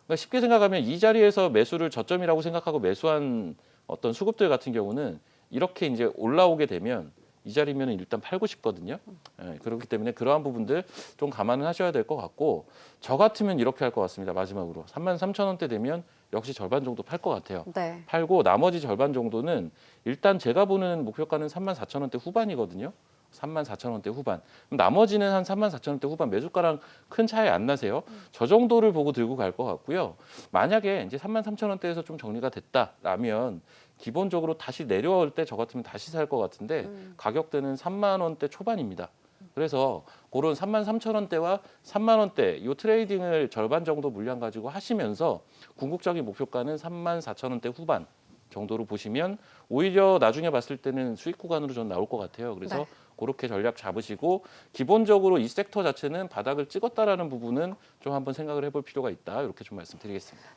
그러니까 쉽게 생각하면 이 자리에서 매수를 저점이라고 생각하고 매수한 어떤 수급들 같은 경우는 이렇게 이제 올라오게 되면 이 자리면 일단 팔고 싶거든요. 예, 그렇기 때문에 그러한 부분들 좀 감안을 하셔야 될 것 같고 저 같으면 이렇게 할 것 같습니다. 마지막으로 33,000원대 되면 역시 절반 정도 팔 것 같아요. 네. 팔고 나머지 절반 정도는 일단 제가 보는 목표가는 34,000원대 후반이거든요. 34,000원대 후반. 그럼 나머지는 한 34,000원대 후반 매수가랑 큰 차이 안 나세요. 저 정도를 보고 들고 갈 것 같고요. 만약에 이제 33,000원대에서 좀 정리가 됐다라면 기본적으로 다시 내려올 때 저 같으면 다시 살 것 같은데 가격대는 3만 원대 초반입니다. 그래서 그런 33,000원대와 3만 원대 이 트레이딩을 절반 정도 물량 가지고 하시면서 궁극적인 목표가는 34,000원대 후반 정도로 보시면 오히려 나중에 봤을 때는 수익 구간으로 전 나올 것 같아요. 그래서 네. 그렇게 전략 잡으시고 기본적으로 이 섹터 자체는 바닥을 찍었다라는 부분은 좀 한번 생각을 해볼 필요가 있다. 이렇게 좀 말씀드리겠습니다.